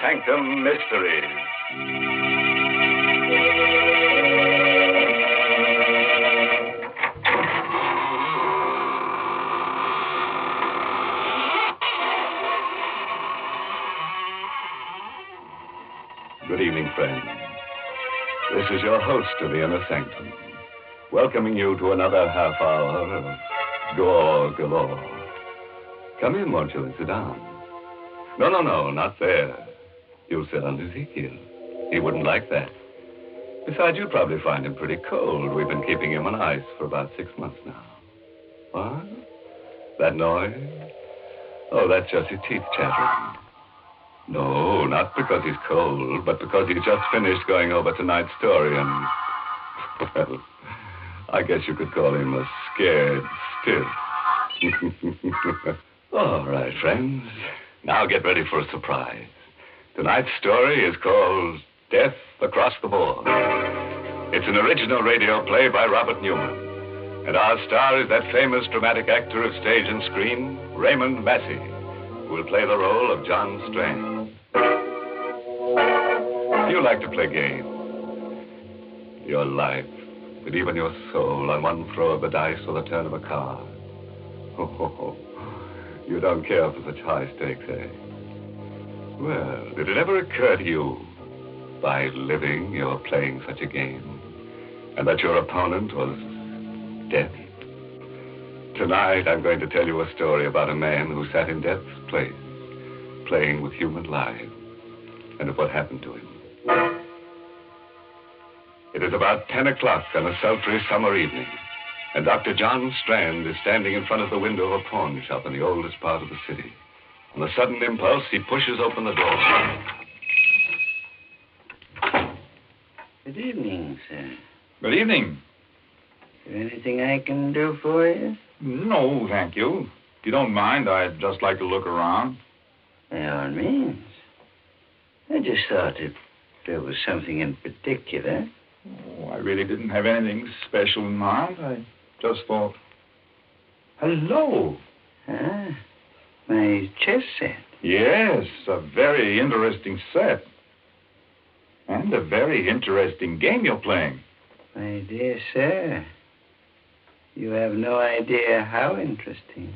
Sanctum Mysteries. Good evening, friends. This is your host of the Inner Sanctum, welcoming you to another half hour of gore galore. Come in, won't you, and sit down. No, not there. You'll sit on Ezekiel. He wouldn't like that. Besides, you'd probably find him pretty cold. We've been keeping him on ice for about 6 months now. What? That noise? Oh, that's just his teeth chattering. No, not because he's cold, but because he's just finished going over tonight's story and, well, I guess you could call him a scared stiff. All right, friends. Now get ready for a surprise. Tonight's story is called Death Across the Board. It's an original radio play by Robert Newman. And our star is that famous dramatic actor of stage and screen, Raymond Massey, who will play the role of John Strand. You like to play games. Your life, and even your soul on one throw of the dice or the turn of a card. Oh, you don't care for such high stakes, eh? Well, did it ever occur to you, by living, you're playing such a game, and that your opponent was death? Tonight, I'm going to tell you a story about a man who sat in death's place, playing with human lives, and of what happened to him. It is about 10 o'clock on a sultry summer evening, and Dr. John Strand is standing in front of the window of a pawn shop in the oldest part of the city. On a sudden impulse, he pushes open the door. Good evening, sir. Good evening. Is there anything I can do for you? No, thank you. If you don't mind, I'd just like to look around. By all means. I just thought if there was something in particular. Oh, I really didn't have anything special in mind. I just thought... Hello. Ah, my chess set. Yes, a very interesting set. And a very interesting game you're playing. My dear sir, you have no idea how interesting.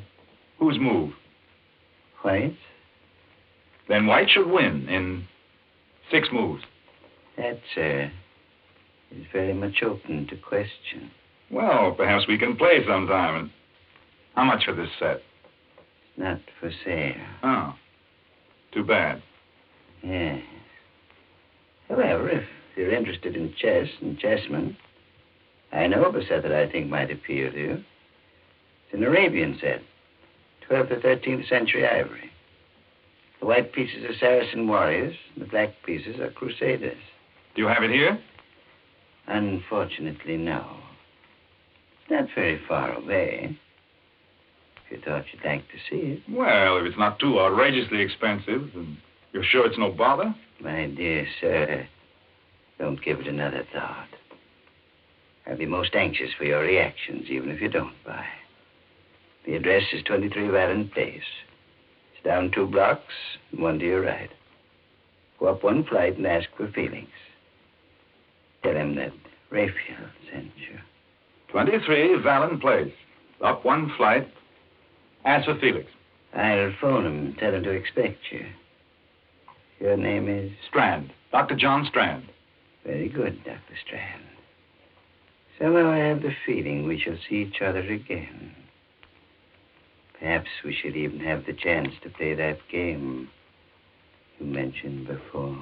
Whose move? White's. Then White should win in 6 moves. That, sir, is very much open to question. Well, perhaps we can play sometime. And how much for this set? It's not for sale. Oh, too bad. Yes. However, if you're interested in chess and chessmen, I know of a set that I think might appeal to you. It's an Arabian set, 12th or 13th century ivory. The white pieces are Saracen warriors, and the black pieces are crusaders. Do you have it here? Unfortunately, no. It's not very far away. If you thought you'd like to see it. Well, if it's not too outrageously expensive, and you're sure it's no bother? My dear sir, don't give it another thought. I'll be most anxious for your reactions, even if you don't buy. The address is 23 Vallon Place. It's down 2 blocks, and 1 to your right. Go up 1 flight and ask for Felix. Tell him that Raphael sent you. 23 Vallon Place. Up 1 flight. Ask for Felix. I'll phone him and tell him to expect you. Your name is? Strand. Dr. John Strand. Very good, Dr. Strand. Somehow I have the feeling we shall see each other again. Perhaps we should even have the chance to play that game you mentioned before.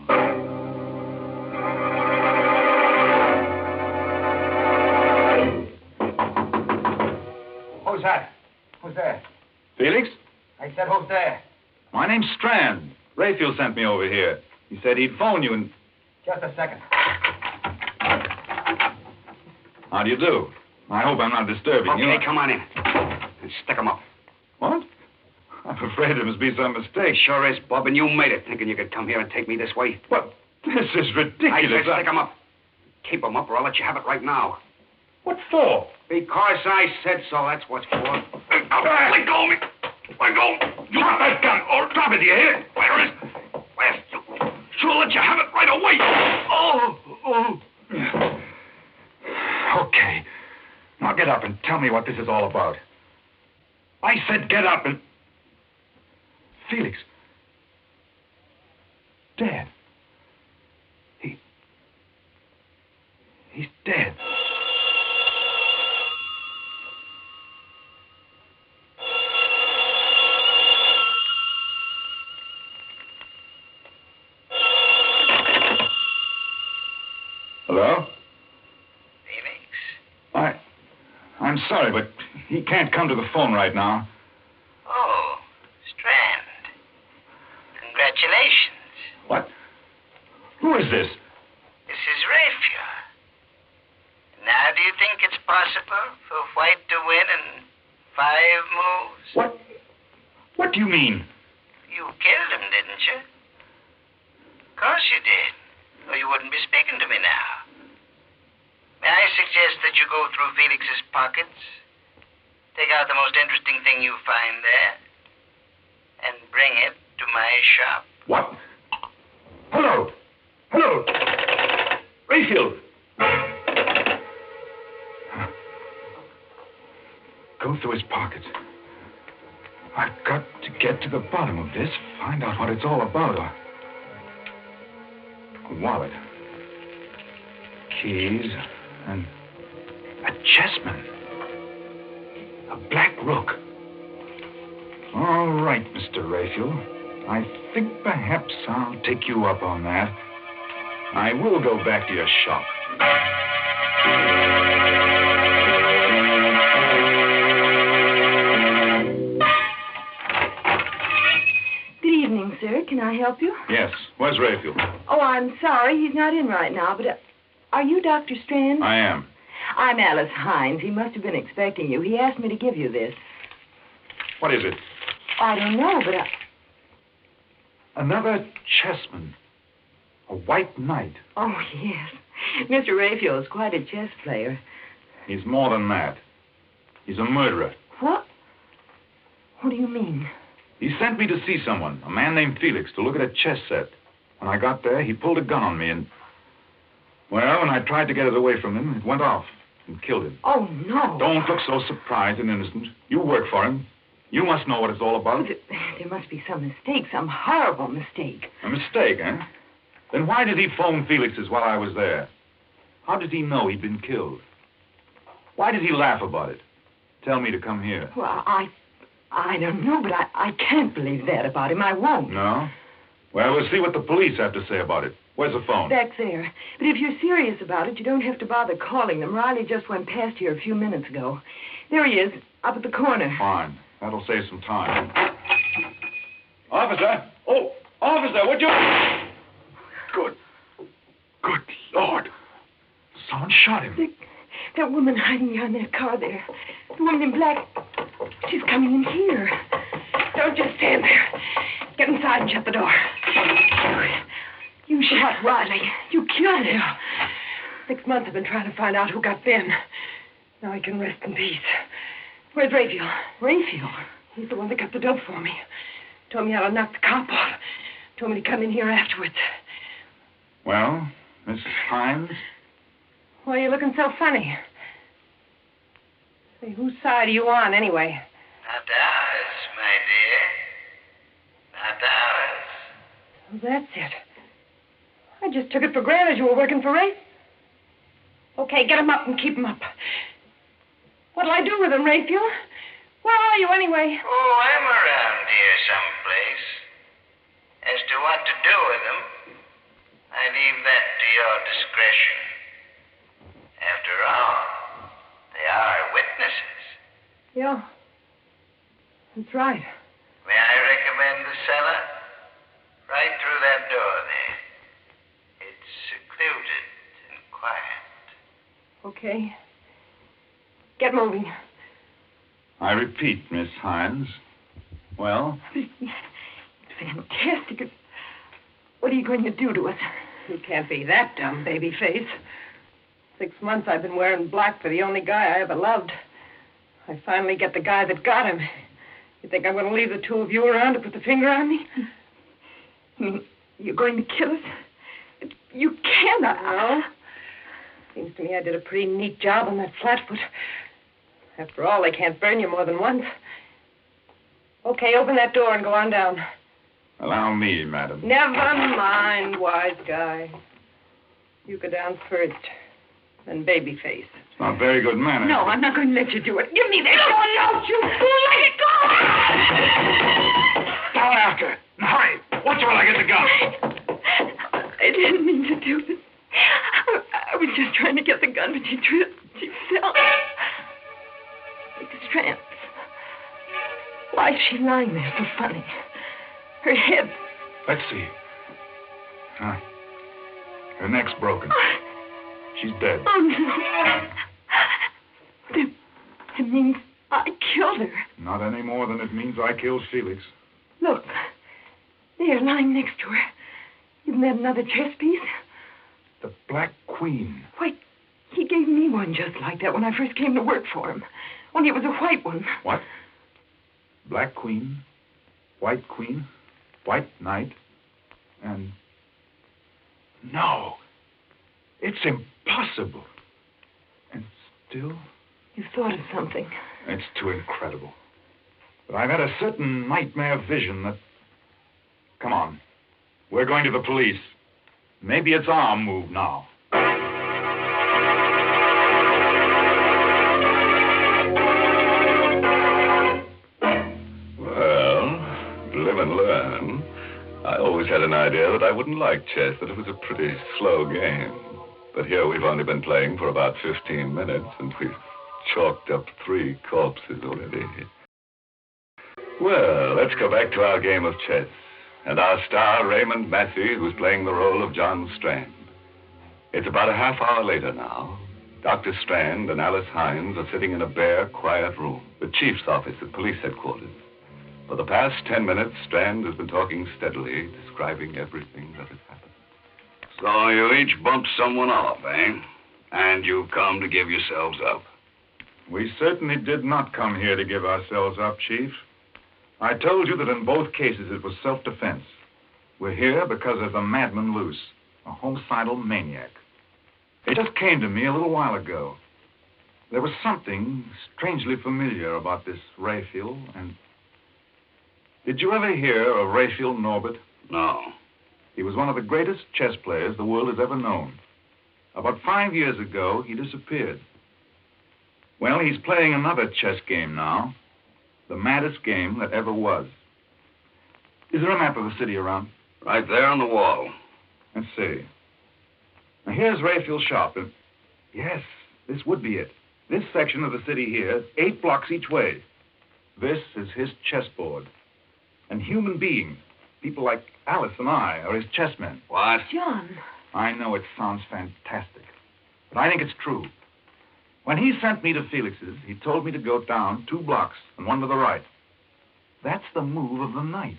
Who's that? Who's there? Felix? I said, who's there? My name's Strand. Raphael sent me over here. He said he'd phone you and... Just a second. How do you do? I hope I'm not disturbing you. Okay, come on in. And stick 'em up. What? I'm afraid there must be some mistake. Sure is, Bob, and you made it thinking you could come here and take me this way. What? This is I ridiculous. said stick 'em up. Keep 'em up or I'll let you have it right now. What for? Because I said so, that's what's for. Let go of me. Let go. Drop that gun or drop it, do you hear? Where is it? Where's you? so I'll let you have it right away. Oh. Okay. Now get up and tell me what this is all about. I said get up and... Felix. Dead. He's dead. Hello? Felix? I'm sorry, but he can't come to the phone right now. Oh, Strand. Congratulations. What? Who is this? This is Raphael. Now, do you think it's possible for White to win in 5 moves? What? What do you mean? You killed him, didn't you? Of course you did. Or you wouldn't be speaking to me now. May I suggest that you go through Felix's pockets, take out the most interesting thing you find there, and bring it to my shop? What? Hello? Raphael! Go through his pockets. I've got to get to the bottom of this, find out what it's all about. A wallet. Keys. And a chessman. A black rook. All right, Mr. Raphael. I think perhaps I'll take you up on that. I will go back to your shop. Good evening, sir. Can I help you? Yes. Where's Raphael? Oh, I'm sorry. He's not in right now, but are you Dr. Strand? I am. I'm Alice Hines. He must have been expecting you. He asked me to give you this. What is it? I don't know, but Another chessman. A white knight. Oh, yes. Mr. Raphael is quite a chess player. He's more than that. He's a murderer. What? What do you mean? He sent me to see someone, a man named Felix, to look at a chess set. When I got there, he pulled a gun on me and... Well, when I tried to get it away from him, it went off and killed him. Oh, no. Don't look so surprised and innocent. You work for him. You must know what it's all about. There must be some mistake, some horrible mistake. A mistake, eh? Then why did he phone Felix's while I was there? How did he know he'd been killed? Why did he laugh about it? Tell me to come here. Well, I don't know, but I can't believe that about him. I won't. No? Well, we'll see what the police have to say about it. Where's the phone? Back there. But if you're serious about it, you don't have to bother calling them. Riley just went past here a few minutes ago. There he is, up at the corner. Fine. That'll save some time. Officer! Oh, officer, would you... Good Lord. Someone shot him. That woman hiding behind that car there. The woman in black. She's coming in here. Don't just stand there. Get inside and shut the door. You shot Riley. You killed him. 6 months I've been trying to find out who got Ben. Now he can rest in peace. Where's Raphael? Raphael? He's the one that got the dope for me. Told me how to knock the cop off. Told me to come in here afterwards. Well, Mrs. Hines? Why are you looking so funny? Say, whose side are you on, anyway? Not ours, my dear. Not ours. Well, that's it. I just took it for granted you were working for Rafe. Okay, get him up and keep him up. What'll I do with him, Raphael? Where are you, anyway? Oh, I'm around here someplace. As to what to do with them, I leave that to your discretion. After all, they are witnesses. Yeah, that's right. May I recommend the cellar? Right through that door there. It's secluded and quiet. Okay. Get moving. I repeat, Miss Hines. Well? It's fantastic. What are you going to do to us? You can't be that dumb, baby face. 6 months I've been wearing black for the only guy I ever loved. I finally get the guy that got him. You think I'm going to leave the two of you around to put the finger on me? You're going to kill us? You cannot. No. Seems to me I did a pretty neat job on that flatfoot. After all, they can't burn you more than once. Okay, open that door and go on down. Allow me, madam. Never mind, wise guy. You go down first, then Babyface. It's not very good manners. No, I'm not going to let you do it. Give me that gun. No, you fool. Let it go. Down after it. And hurry. Watch while I get the gun. I didn't mean to do this. I was just trying to get the gun, but she tripped. She fell. Like strands. Why is she lying there so funny? Her head. Let's see. Huh. Her neck's broken. She's dead. Oh, no. That means I killed her. Not any more than it means I killed Felix. Look. There, lying next to her. Isn't that another chess piece? The Black Queen. Why, he gave me one just like that when I first came to work for him. Only it was a white one. What? Black Queen, White Knight, and... No. It's impossible. And still... You thought of something. It's too incredible. But I've had a certain nightmare vision that... Come on. We're going to the police. Maybe it's our move now. Live and learn. I always had an idea that I wouldn't like chess, that it was a pretty slow game. But here we've only been playing for about 15 minutes, and we've chalked up 3 corpses already. Well, let's go back to our game of chess, and our star, Raymond Massey, who's playing the role of John Strand. It's about a half hour later now. Dr. Strand and Alice Hines are sitting in a bare, quiet room, the chief's office at police headquarters. For the past 10 minutes, Strand has been talking steadily, describing everything that has happened. So you each bumped someone off, eh? And you've come to give yourselves up. We certainly did not come here to give ourselves up, Chief. I told you that in both cases it was self-defense. We're here because there's a madman loose, a homicidal maniac. It just came to me a little while ago. There was something strangely familiar about this Raphael, and... Did you ever hear of Raphael Norbert? No. He was one of the greatest chess players the world has ever known. About 5 years ago, he disappeared. Well, he's playing another chess game now. The maddest game that ever was. Is there a map of the city around? Right there on the wall. Let's see. Now, here's Raphael's shop. And yes, this would be it. This section of the city here, 8 blocks each way. This is his chessboard. And human beings, people like Alice and I, are his chessmen. What? John. I know it sounds fantastic, but I think it's true. When he sent me to Felix's, he told me to go down 2 blocks and 1 to the right. That's the move of the night.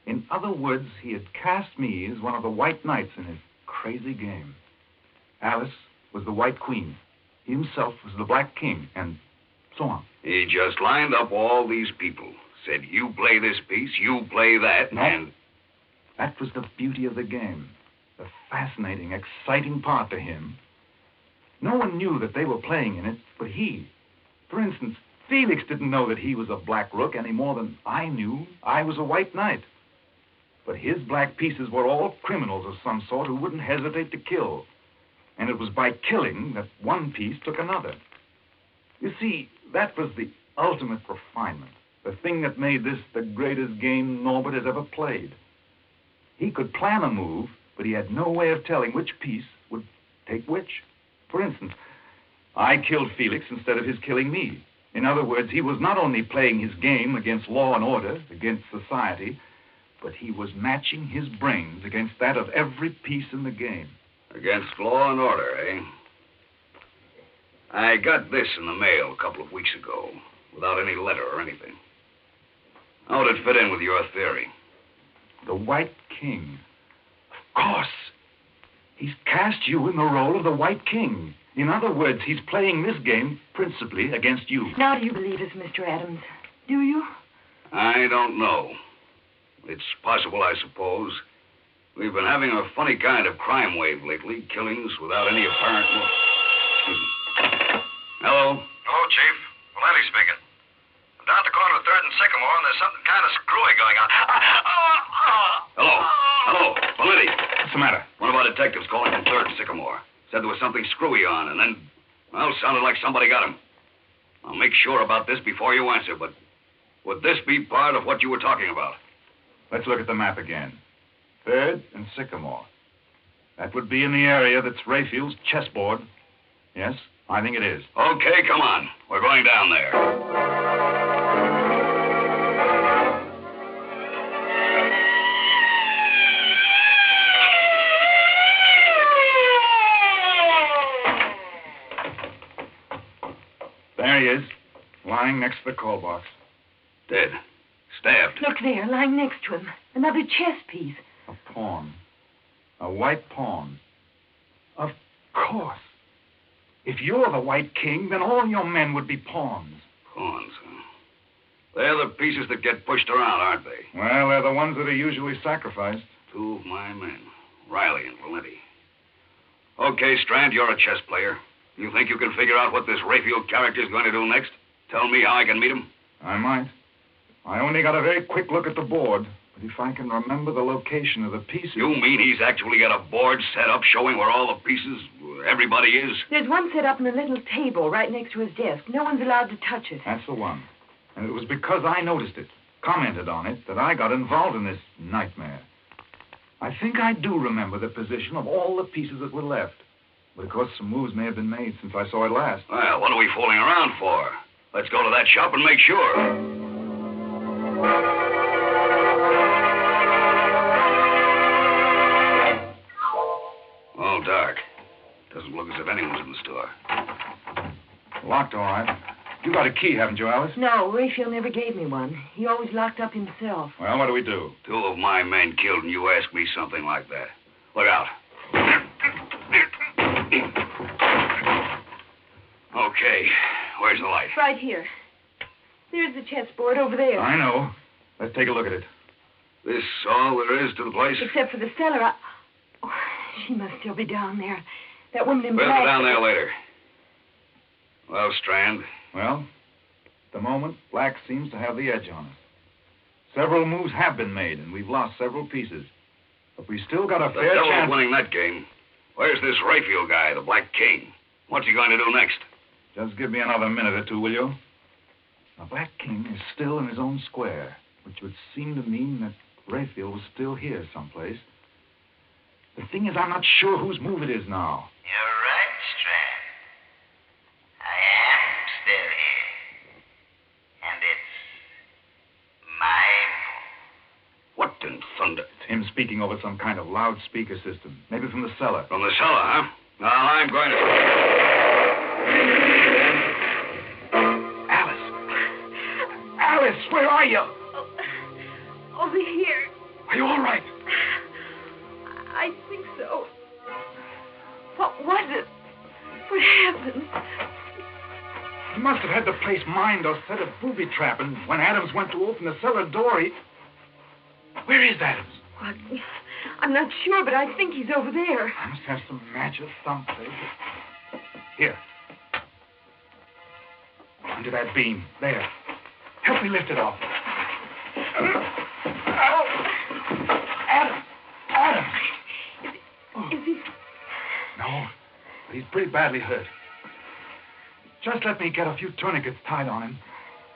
In other words, he had cast me as one of the white knights in his crazy game. Alice was the white queen. He himself was the black king, and so on. He just lined up all these people. Said, you play this piece, you play that, no. And... That was the beauty of the game. The fascinating, exciting part to him. No one knew that they were playing in it, but he. For instance, Felix didn't know that he was a black rook any more than I knew I was a white knight. But his black pieces were all criminals of some sort who wouldn't hesitate to kill. And it was by killing that one piece took another. You see, that was the ultimate refinement. The thing that made this the greatest game Norbert has ever played. He could plan a move, but he had no way of telling which piece would take which. For instance, I killed Felix instead of his killing me. In other words, he was not only playing his game against law and order, against society, but he was matching his brains against that of every piece in the game. Against law and order, eh? I got this in the mail a couple of weeks ago, without any letter or anything. How would it fit in with your theory? The White King. Of course. He's cast you in the role of the White King. In other words, he's playing this game principally against you. Now do you believe us, Mr. Adams? Do you? I don't know. It's possible, I suppose. We've been having a funny kind of crime wave lately. Killings without any apparent... Excuse me. Hello? Hello, Chief. Valenti speaking. I'm down at the corner of 3rd and Sycamore, and there's something kind of screwy going on. Hello? Hello? Valenti. What's the matter? One of our detectives calling from 3rd and Sycamore. Said there was something screwy on, and then, well, sounded like somebody got him. I'll make sure about this before you answer, but would this be part of what you were talking about? Let's look at the map again. 3rd and Sycamore. That would be in the area that's Rayfield's chessboard. Yes, I think it is. Okay, come on. We're going down there. There he is, lying next to the call box. Dead. Stabbed. Look there, lying next to him. Another chess piece. A pawn. A white pawn. Of course. If you're the White King, then all your men would be pawns. Pawns, huh? They're the pieces that get pushed around, aren't they? Well, they're the ones that are usually sacrificed. 2 of my men, Riley and Valenti. Okay, Strand, you're a chess player. You think you can figure out what this Rayfield character's going to do next? Tell me how I can meet him? I might. I only got a very quick look at the board. But if I can remember the location of the pieces... You mean he's actually got a board set up showing where all the pieces, everybody is? There's one set up on a little table right next to his desk. No one's allowed to touch it. That's the one. And it was because I noticed it, commented on it, that I got involved in this nightmare. I think I do remember the position of all the pieces that were left. But of course, some moves may have been made since I saw it last. Well, what are we fooling around for? Let's go to that shop and make sure. All dark. Doesn't look as if anyone's in the store. Locked, all right. You got a key, haven't you, Alice? No, Rayfield never gave me one. He always locked up himself. Well, what do we do? 2 of my men killed, and you ask me something like that. Look out. Okay, where's the light? Right here. There's the chessboard over there. I know. Let's take a look at it. This all there is to the place? Except for the cellar. Oh, she must still be down there. That woman in We'll black. go down there later. Well, Strand. Well, at the moment, Black seems to have the edge on us. Several moves have been made, and we've lost several pieces. But we still got a The fair devil's chance. winning that game. Where's this Rayfield guy, the Black King? What's he going to do next? Just give me another minute or two, will you? The Black King is still in his own square, which would seem to mean that Rayfield was still here someplace. The thing is, I'm not sure whose move it is now. You're right, Strand. I am still here. And it's my move. What in thunder? It's him speaking over some kind of loudspeaker system, maybe from the cellar. From the cellar, huh? Now, I'm going to... Alice, where are you? Over here. Are you all right? I think so. What was it? What happened? He must have had the place mined or set a booby trap, and when Adams went to open the cellar door, he... Where is Adams? What? I'm not sure, but I think he's over there. I must have some matches someplace. Here. Under that beam. There. Help me lift it off. Adam! Is he... No, but he's pretty badly hurt. Just let me get a few tourniquets tied on him,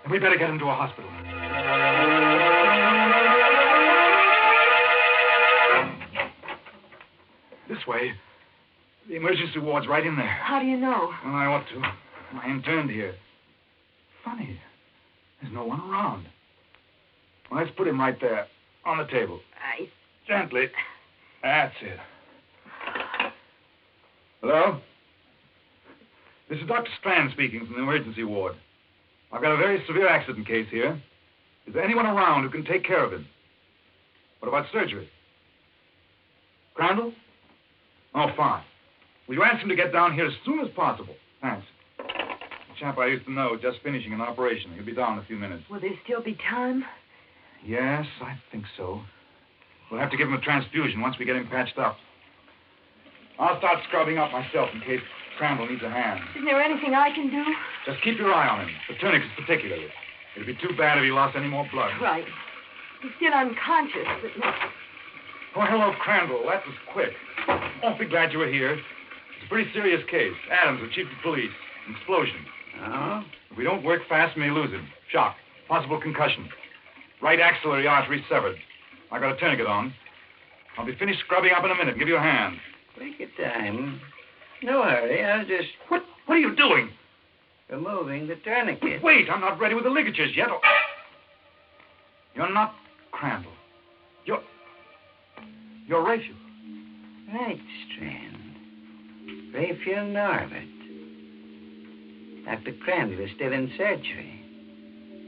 and we better get him to a hospital. This way. The emergency ward's right in there. How do you know? Well, I ought to. I interned here. Funny. There's no one around. Well, let's put him right there, on the table. Gently. That's it. Hello? This is Dr. Strand speaking from the emergency ward. I've got a very severe accident case here. Is there anyone around who can take care of him? What about surgery? Crandall? Oh, fine. Will you ask him to get down here as soon as possible? Thanks. The chap I used to know, just finishing an operation. He'll be down in a few minutes. Will there still be time? Yes, I think so. We'll have to give him a transfusion once we get him patched up. I'll start scrubbing up myself in case Crandall needs a hand. Isn't there anything I can do? Just keep your eye on him. The tourniquets particularly. It'd be too bad if he lost any more blood. Right. He's still unconscious, but no. Oh, hello, Crandall. That was quick. Awfully glad you were here. It's a pretty serious case. Adams, the chief of police. An explosion. Oh? If we don't work fast, we may lose him. Shock. Possible concussion. Right axillary artery severed. I got a tourniquet on. I'll be finished scrubbing up in a minute. Give you a hand. Take your time. No hurry. I'll just... What are you doing? removing the tourniquet. Wait, I'm not ready with the ligatures yet. You're not Crandall. You're Raphael. Right, Strand. Raphael Norbert. Dr. Crandall is still in surgery.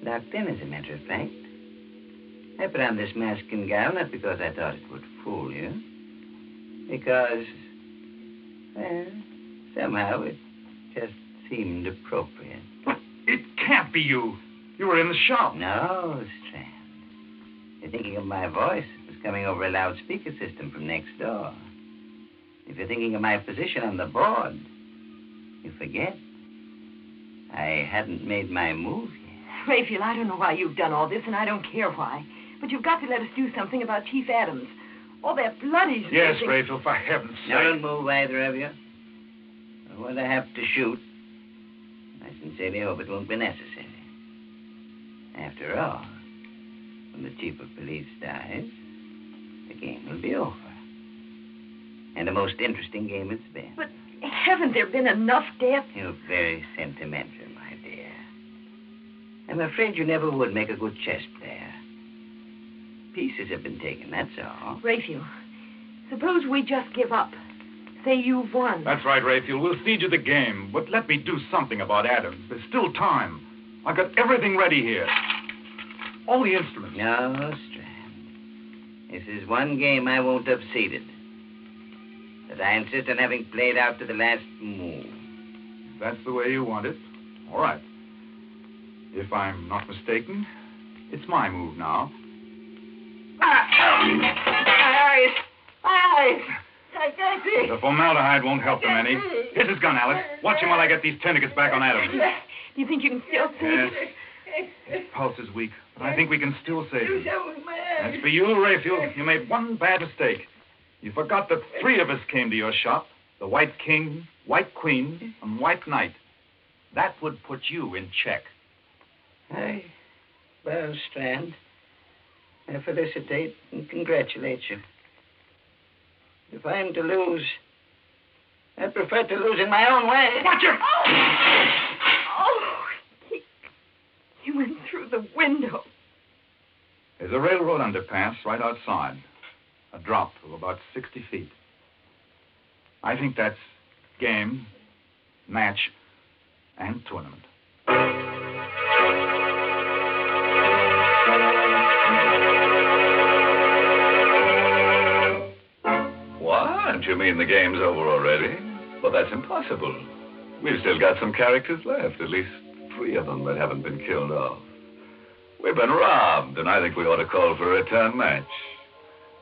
Locked in, as a matter of fact. I put on this mask and gown not because I thought it would fool you. Because, well, somehow it just seemed appropriate. But it can't be you. You were in the shop. No, Strand. You're thinking of my voice. It was coming over a loudspeaker system from next door. If you're thinking of my position on the board, you forget. I hadn't made my move yet. Raphael, I don't know why you've done all this, and I don't care why. But you've got to let us do something about Chief Adams. All that blood he's Yes, losing. Raphael, for heaven's sake. Now, don't move, either of you. When I have to shoot, I sincerely hope it won't be necessary. After all, when the chief of police dies, the game will be over. And a most interesting game it's been. But haven't there been enough deaths? You're very sentimental, my dear. I'm afraid you never would make a good chess player. Pieces have been taken, that's all. Raphael, suppose we just give up. Say you've won. That's right, Raphael. We'll cede you the game, but let me do something about Adams. There's still time. I've got everything ready here. All the instruments. No, Strand. This is one game I won't have ceded. But I insist on having played out to the last move. If that's the way you want it, all right. If I'm not mistaken, it's my move now. My eyes! My eyes! I can't see. The formaldehyde won't help them any. Here's his gun, Alice. Watch him while I get these tourniquets back on Adams. Do you think you can still see? Yes. His pulse is weak, but I think we can still save him. My eyes. As for you, Raphael, you made one bad mistake. You forgot that 3 of us came to your shop. The White King, White Queen, and White Knight. That would put you in check. Well, Strand, I felicitate and congratulate you. If I'm to lose, I prefer to lose in my own way. Watch it! Oh, he went through the window. There's a railroad underpass right outside. A drop of about 60 feet. I think that's game, match, and tournament. What? You mean the game's over already? Well, that's impossible. We've still got some characters left, at least 3 of them that haven't been killed off. We've been robbed, and I think we ought to call for a return match.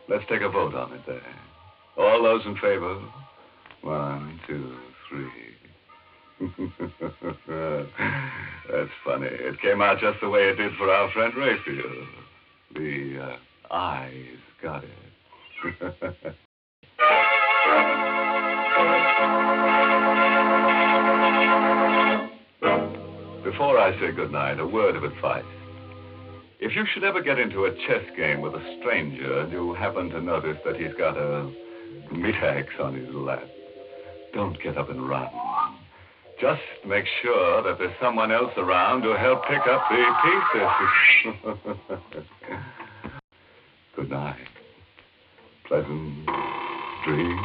Let's take a vote on it there. All those in favor? 1, 2, 3. That's funny. It came out just the way it did for our friend Raphael. The eyes got it. Before I say goodnight, a word of advice. If you should ever get into a chess game with a stranger and you happen to notice that he's got a meat-axe on his lap, don't get up and run. Just make sure that there's someone else around to help pick up the pieces. Good night. Pleasant dreams.